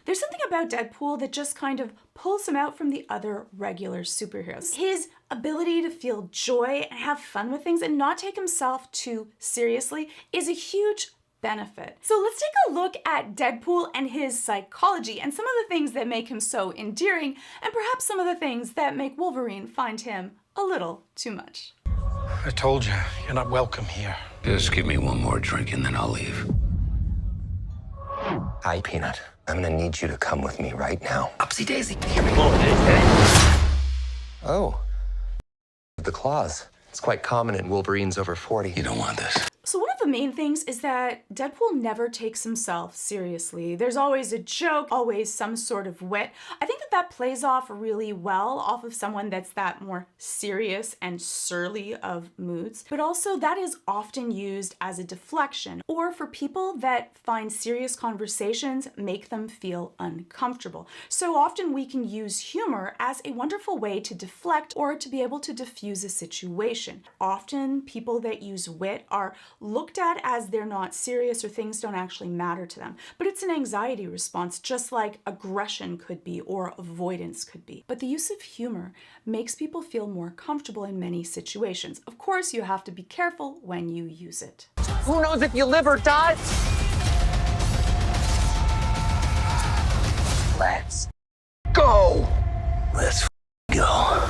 There's something about Deadpool that just kind of pulls him out from the other regular superheroes. His ability to feel joy and have fun with things and not take himself too seriously is a huge benefit. So let's take a look at Deadpool and his psychology and some of the things that make him so endearing, and perhaps some of the things that make Wolverine find him a little too much. I told you, you're not welcome here. Just give me one more drink and then I'll leave. Hi, Peanut. I'm gonna need you to come with me right now. Upsy daisy. Oh. The claws. It's quite common in Wolverines over 40. You don't want this. So one of the main things is that Deadpool never takes himself seriously. There's always a joke, always some sort of wit. I think that plays off really well off of someone that's that more serious and surly of moods. But also that is often used as a deflection, or for people that find serious conversations make them feel uncomfortable. So often we can use humor as a wonderful way to deflect or to be able to diffuse a situation. Often people that use wit are looked at as they're not serious or things don't actually matter to them. But it's an anxiety response, just like aggression could be or avoidance could be. But the use of humor makes people feel more comfortable in many situations. Of course, you have to be careful when you use it. Who knows if you live or die? Let's go. Let's go.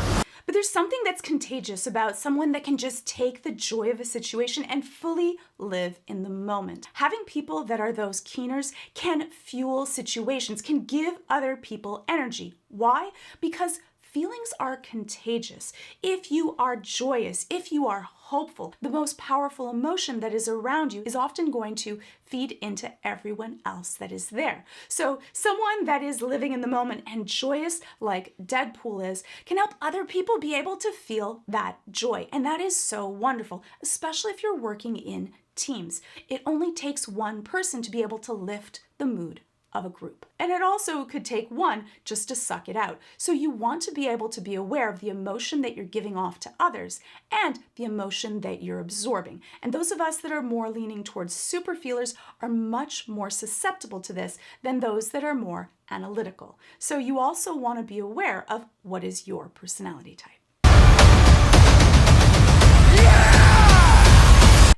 But there's something that's contagious about someone that can just take the joy of a situation and fully live in the moment. Having people that are those keeners can fuel situations, can give other people energy. Why? Because feelings are contagious. If you are joyous, if you are hopeful, the most powerful emotion that is around you is often going to feed into everyone else that is there. So someone that is living in the moment and joyous, like Deadpool is, can help other people be able to feel that joy. And that is so wonderful, especially if you're working in teams. It only takes one person to be able to lift the mood of a group. And it also could take one just to suck it out. So you want to be able to be aware of the emotion that you're giving off to others and the emotion that you're absorbing. And those of us that are more leaning towards super feelers are much more susceptible to this than those that are more analytical. So you also want to be aware of what is your personality type.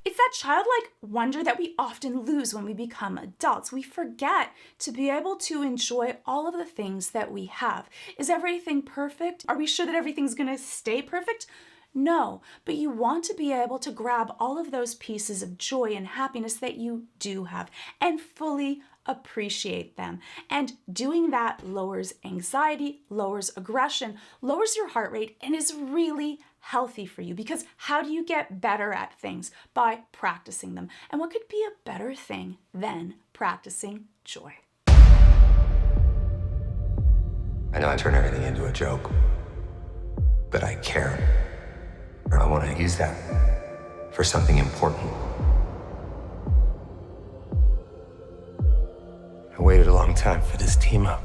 It's that childlike wonder that we often lose when we become adults. We forget to be able to enjoy all of the things that we have. Is everything perfect? Are we sure that everything's gonna stay perfect? No, but you want to be able to grab all of those pieces of joy and happiness that you do have and fully appreciate them. And doing that lowers anxiety, lowers aggression, lowers your heart rate, and is really healthy for you. Because how do you get better at things? By practicing them. And what could be a better thing than practicing joy? I know I turn everything into a joke, but I care. Or I want to use that for something important. I waited a long time for this team up.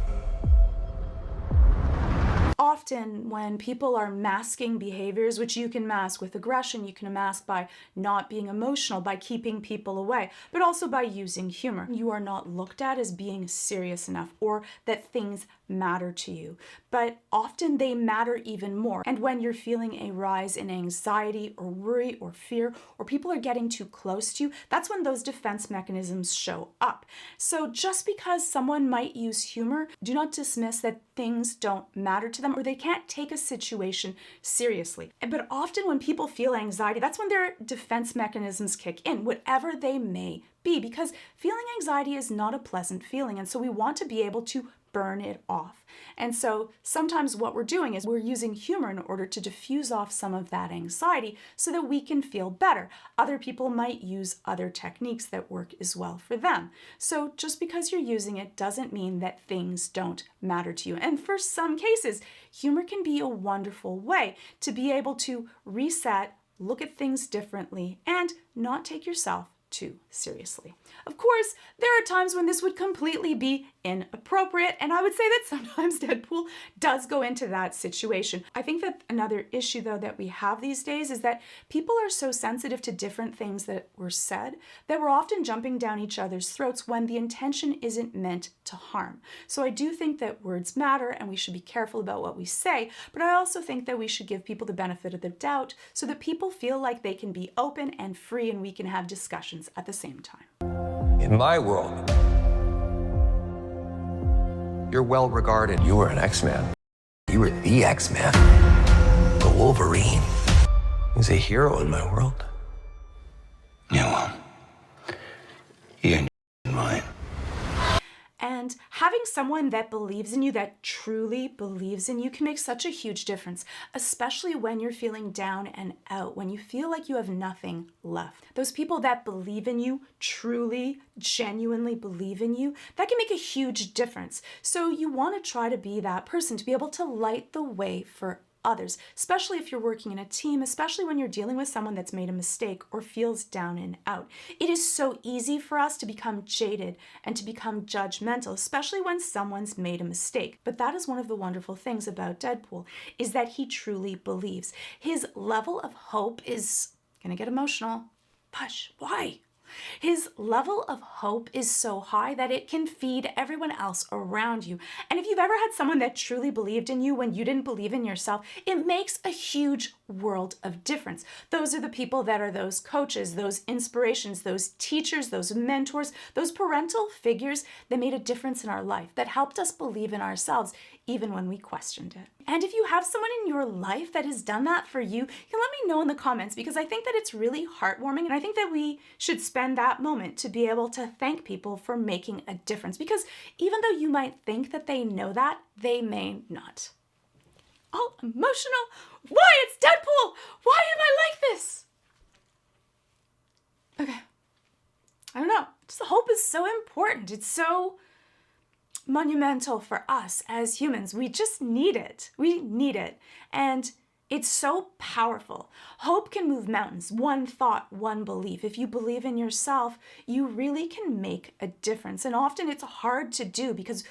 Often when people are masking behaviors, which you can mask with aggression, you can mask by not being emotional, by keeping people away, but also by using humor. You are not looked at as being serious enough or that things matter to you, but often they matter even more. And when you're feeling a rise in anxiety or worry or fear, or people are getting too close to you, that's when those defense mechanisms show up. So just because someone might use humor, do not dismiss that things don't matter to them or they can't take a situation seriously. But often when people feel anxiety, that's when their defense mechanisms kick in, whatever they may be, because feeling anxiety is not a pleasant feeling. And so we want to be able to burn it off. And so sometimes what we're doing is we're using humor in order to diffuse off some of that anxiety so that we can feel better. Other people might use other techniques that work as well for them. So just because you're using it doesn't mean that things don't matter to you. And for some cases, humor can be a wonderful way to be able to reset, look at things differently, and not take yourself too seriously. Of course, there are times when this would completely be inappropriate, and I would say that sometimes Deadpool does go into that situation. I think that another issue, though, that we have these days is that people are so sensitive to different things that were said that we're often jumping down each other's throats when the intention isn't meant to harm. So I do think that words matter and we should be careful about what we say, but I also think that we should give people the benefit of the doubt so that people feel like they can be open and free and we can have discussions at the same time. In my world, you're well regarded. You were an X-Man. You were the X-Man. The Wolverine. He's a hero in my world. Yeah, well, you're in mine. And having someone that believes in you, that truly believes in you, can make such a huge difference, especially when you're feeling down and out, when you feel like you have nothing left. Those people that believe in you, truly, genuinely believe in you, that can make a huge difference. So you want to try to be that person, to be able to light the way for others, especially if you're working in a team, especially when you're dealing with someone that's made a mistake or feels down and out. It is so easy for us to become jaded and to become judgmental, especially when someone's made a mistake. But that is one of the wonderful things about Deadpool, is that he truly believes. His level of hope is gonna get emotional. Push, why? His level of hope is so high that it can feed everyone else around you. And if you've ever had someone that truly believed in you when you didn't believe in yourself, it makes a huge world of difference. Those are the people that are those coaches, those inspirations, those teachers, those mentors, those parental figures that made a difference in our life, that helped us believe in ourselves even when we questioned it. And if you have someone in your life that has done that for you, you can let me know in the comments, because I think that it's really heartwarming, and I think that we should spend that moment to be able to thank people for making a difference, because even though you might think that they know that, they may not. All emotional. Why? It's Deadpool! Why am I like this? Okay. I don't know. Just hope is so important. It's so monumental for us as humans. We just need it. We need it. And it's so powerful. Hope can move mountains. One thought, one belief. If you believe in yourself, you really can make a difference. And often it's hard to do because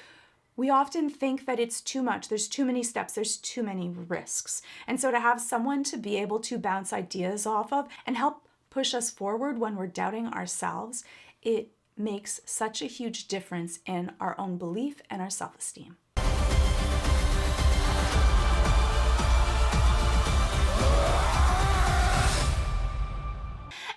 we often think that it's too much. There's too many steps. There's too many risks. And so to have someone to be able to bounce ideas off of and help push us forward when we're doubting ourselves, it makes such a huge difference in our own belief and our self-esteem.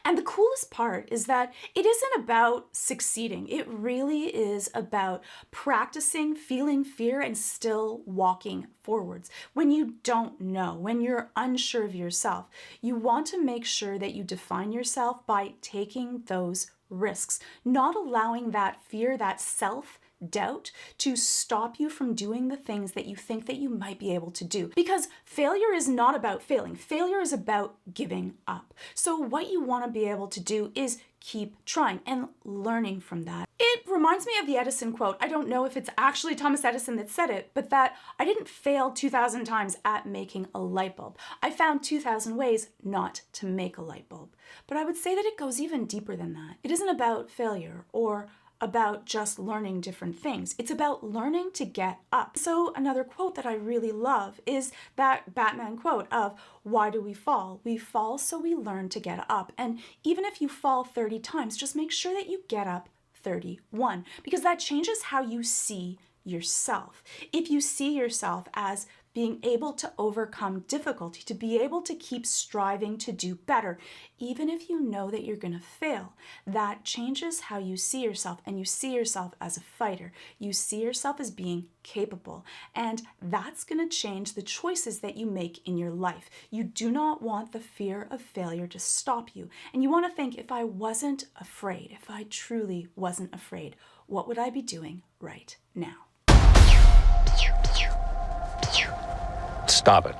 And the coolest part is that it isn't about succeeding. It really is about practicing feeling fear and still walking forwards. When you don't know, when you're unsure of yourself, you want to make sure that you define yourself by taking those risks, not allowing that fear, that self-doubt to stop you from doing the things that you think that you might be able to do. Because failure is not about failing. Failure is about giving up. So what you want to be able to do is keep trying and learning from that. It reminds me of the Edison quote. I don't know if it's actually Thomas Edison that said it, but that I didn't fail 2,000 times at making a light bulb. I found 2,000 ways not to make a light bulb. But I would say that it goes even deeper than that. It isn't about failure or about just learning different things. It's about learning to get up. So another quote that I really love is that Batman quote of, why do we fall? We fall so we learn to get up. And even if you fall 30 times, just make sure that you get up 31, because that changes how you see yourself. If you see yourself as being able to overcome difficulty, to be able to keep striving to do better, even if you know that you're going to fail, that changes how you see yourself, and you see yourself as a fighter. You see yourself as being capable, and that's going to change the choices that you make in your life. You do not want the fear of failure to stop you, and you want to think, if I wasn't afraid, if I truly wasn't afraid, what would I be doing right now? Stop it.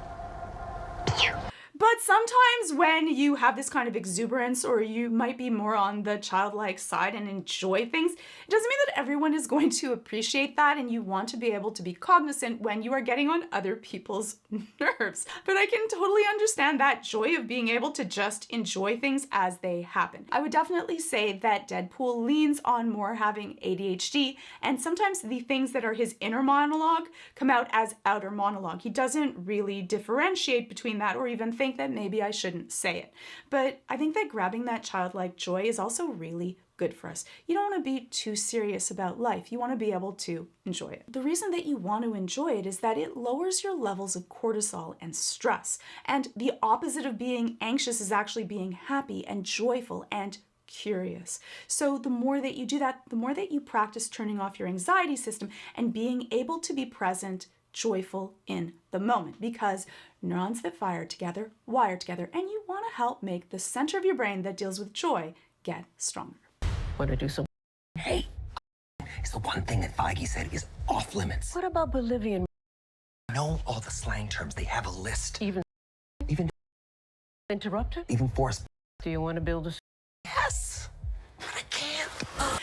But sometimes sometimes when you have this kind of exuberance, or you might be more on the childlike side and enjoy things, it doesn't mean that everyone is going to appreciate that, and you want to be able to be cognizant when you are getting on other people's nerves. But I can totally understand that joy of being able to just enjoy things as they happen. I would definitely say that Deadpool leans on more having ADHD, and sometimes the things that are his inner monologue come out as outer monologue. He doesn't really differentiate between that, or even think that maybe I shouldn't say it. But I think that grabbing that childlike joy is also really good for us. You don't want to be too serious about life. You want to be able to enjoy it. The reason that you want to enjoy it is that it lowers your levels of cortisol and stress. And the opposite of being anxious is actually being happy and joyful and curious. So the more that you do that, the more that you practice turning off your anxiety system and being able to be present, joyful in the moment, because neurons that fire together wire together, and you want to help make the center of your brain that deals with joy get stronger. Want to do some? Hey, it's the one thing that Feige said is off limits. What about Bolivian? Know all the slang terms. They have a list. Even interrupted? Even force. Do you want to build a? Yes, but I can't.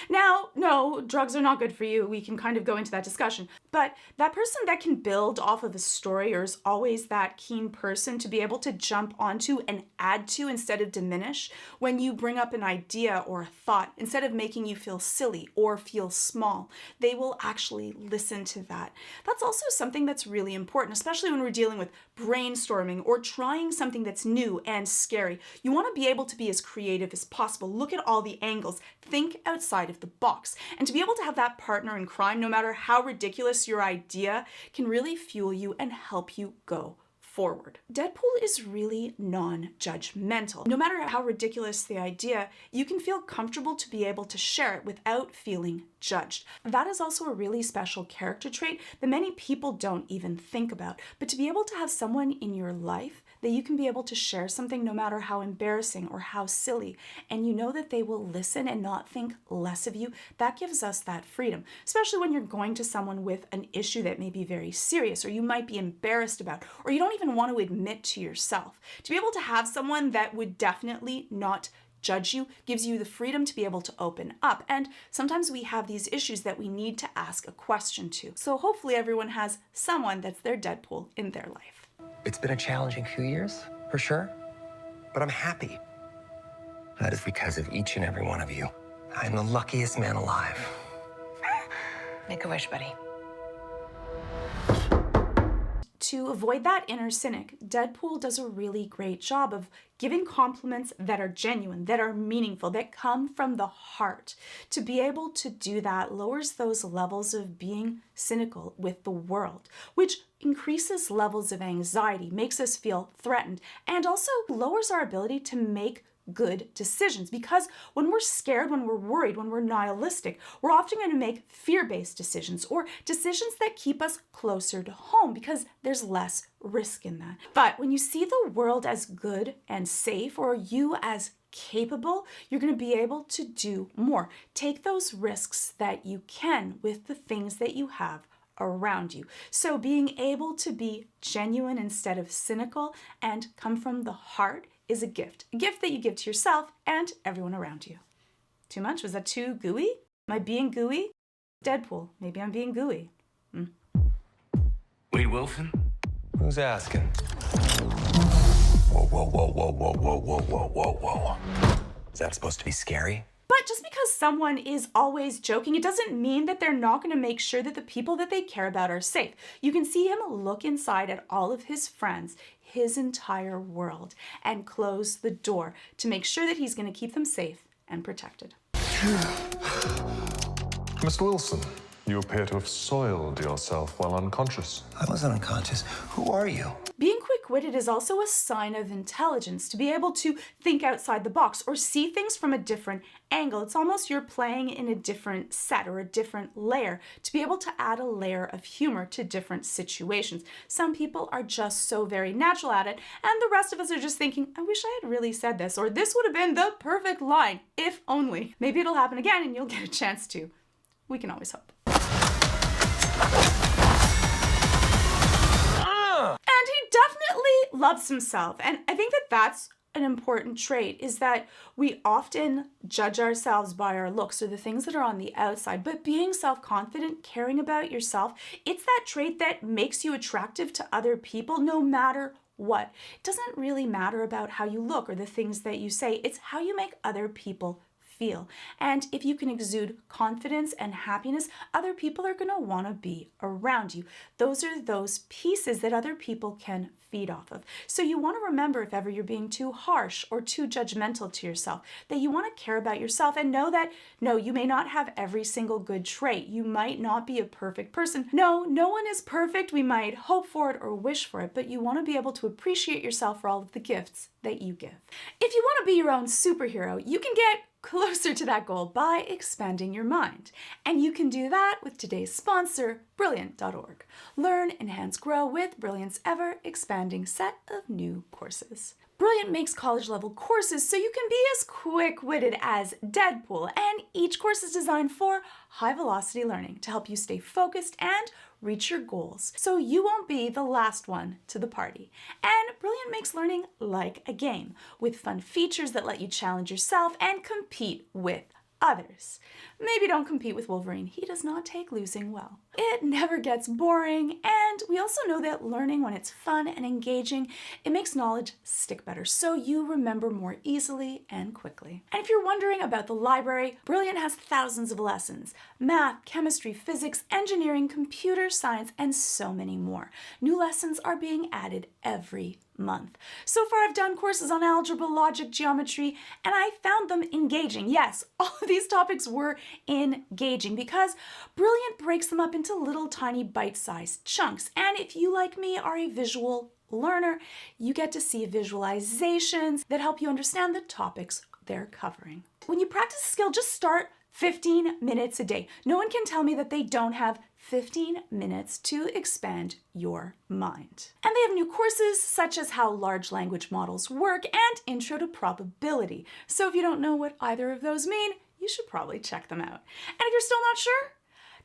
Now, no, drugs are not good for you. We can kind of go into that discussion. But that person that can build off of a story, or is always that keen person to be able to jump onto and add to instead of diminish, when you bring up an idea or a thought, instead of making you feel silly or feel small, they will actually listen to that. That's also something that's really important, especially when we're dealing with brainstorming or trying something that's new and scary. You want to be able to be as creative as possible. Look at all the angles. Think outside of the box. And to be able to have that partner in crime, no matter how ridiculous your idea, can really fuel you and help you go forward. Deadpool is really non-judgmental. No matter how ridiculous the idea, you can feel comfortable to be able to share it without feeling judged. That is also a really special character trait that many people don't even think about. But to be able to have someone in your life that you can be able to share something no matter how embarrassing or how silly, and you know that they will listen and not think less of you, that gives us that freedom. Especially when you're going to someone with an issue that may be very serious, or you might be embarrassed about, or you don't even want to admit to yourself. To be able to have someone that would definitely not judge you gives you the freedom to be able to open up. And sometimes we have these issues that we need to ask a question to. So hopefully everyone has someone that's their Deadpool in their life. It's been a challenging few years, for sure, but I'm happy. That is because of each and every one of you. I'm the luckiest man alive. Make a wish, buddy. To avoid that inner cynic, Deadpool does a really great job of giving compliments that are genuine, that are meaningful, that come from the heart. To be able to do that lowers those levels of being cynical with the world, which increases levels of anxiety, makes us feel threatened, and also lowers our ability to make good decisions. Because when we're scared, when we're worried, when we're nihilistic, we're often going to make fear-based decisions, or decisions that keep us closer to home, because there's less risk in that. But when you see the world as good and safe, or you as capable, you're going to be able to do more. Take those risks that you can with the things that you have around you. So being able to be genuine instead of cynical and come from the heart is a gift that you give to yourself and everyone around you. Too much? Was that too gooey? Am I being gooey? Deadpool, maybe I'm being gooey. Wade Wilson? Who's asking? Whoa, whoa, whoa, whoa, whoa, whoa, whoa, whoa, whoa, whoa. Is that supposed to be scary? But just because someone is always joking, it doesn't mean that they're not going to make sure that the people that they care about are safe. You can see him look inside at all of his friends, his entire world, and close the door to make sure that he's going to keep them safe and protected. Mr. Wilson, you appear to have soiled yourself while unconscious. I wasn't unconscious. Who are you? Being quick-witted is also a sign of intelligence, to be able to think outside the box or see things from a different angle. It's almost you're playing in a different set or a different layer, to be able to add a layer of humor to different situations. Some people are just so very natural at it, and the rest of us are just thinking, I wish I had really said this, or this would have been the perfect line, if only. Maybe it'll happen again and you'll get a chance to. We can always hope. And he definitely loves himself. And I think that that's an important trait, is that we often judge ourselves by our looks or the things that are on the outside. But being self-confident, caring about yourself, it's that trait that makes you attractive to other people no matter what. It doesn't really matter about how you look or the things that you say. It's how you make other people feel. And if you can exude confidence and happiness, other people are going to want to be around you. Those are those pieces that other people can feed off of. So you want to remember, if ever you're being too harsh or too judgmental to yourself, that you want to care about yourself and know that, no, you may not have every single good trait. You might not be a perfect person. No one is perfect. We might hope for it or wish for it, but you want to be able to appreciate yourself for all of the gifts that you give. If you want to be your own superhero, you can get closer to that goal by expanding your mind. And you can do that with today's sponsor, Brilliant.org. Learn, enhance, grow with Brilliant's ever-expanding set of new courses. Brilliant makes college-level courses so you can be as quick-witted as Deadpool, and each course is designed for high-velocity learning to help you stay focused and reach your goals, so you won't be the last one to the party. And Brilliant makes learning like a game, with fun features that let you challenge yourself and compete with others. Maybe don't compete with Wolverine. He does not take losing well. It never gets boring, and we also know that learning, when it's fun and engaging, it makes knowledge stick better, so you remember more easily and quickly. And if you're wondering about the library, Brilliant has thousands of lessons: math, chemistry, physics, engineering, computer science, and so many more. New lessons are being added every month. So far, I've done courses on algebra, logic, geometry, and I found them engaging. Yes, all of these topics were engaging because Brilliant breaks them up into little tiny bite-sized chunks. And if you, like me, are a visual learner, you get to see visualizations that help you understand the topics they're covering. When you practice a skill, just start 15 minutes a day. No one can tell me that they don't have 15 minutes to expand your mind. And they have new courses such as how large language models work and Intro to Probability. So if you don't know what either of those mean, you should probably check them out. And if you're still not sure,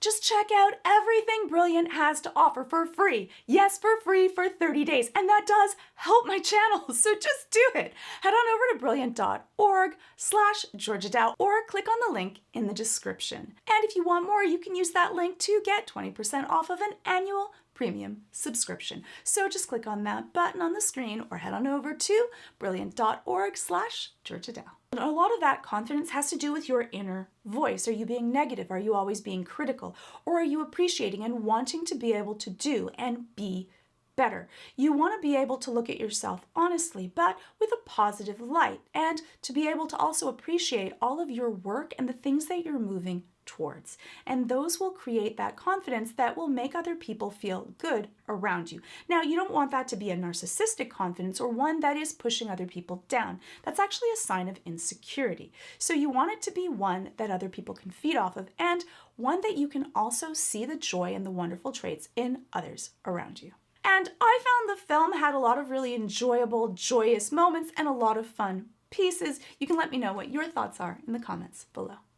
just check out everything Brilliant has to offer for free. Yes, for free for 30 days. And that does help my channel, so just do it. Head on over to brilliant.org/Georgia Dow or click on the link in the description. And if you want more, you can use that link to get 20% off of an annual premium subscription. So just click on that button on the screen or head on over to brilliant.org/Georgia Dow. A lot of that confidence has to do with your inner voice. Are you being negative? Are you always being critical? Or are you appreciating and wanting to be able to do and be better? You want to be able to look at yourself honestly, but with a positive light, and to be able to also appreciate all of your work and the things that you're moving towards. And those will create that confidence that will make other people feel good around you. Now, you don't want that to be a narcissistic confidence or one that is pushing other people down. That's actually a sign of insecurity. So you want it to be one that other people can feed off of, and one that you can also see the joy and the wonderful traits in others around you. And I found the film had a lot of really enjoyable, joyous moments and a lot of fun pieces. You can let me know what your thoughts are in the comments below.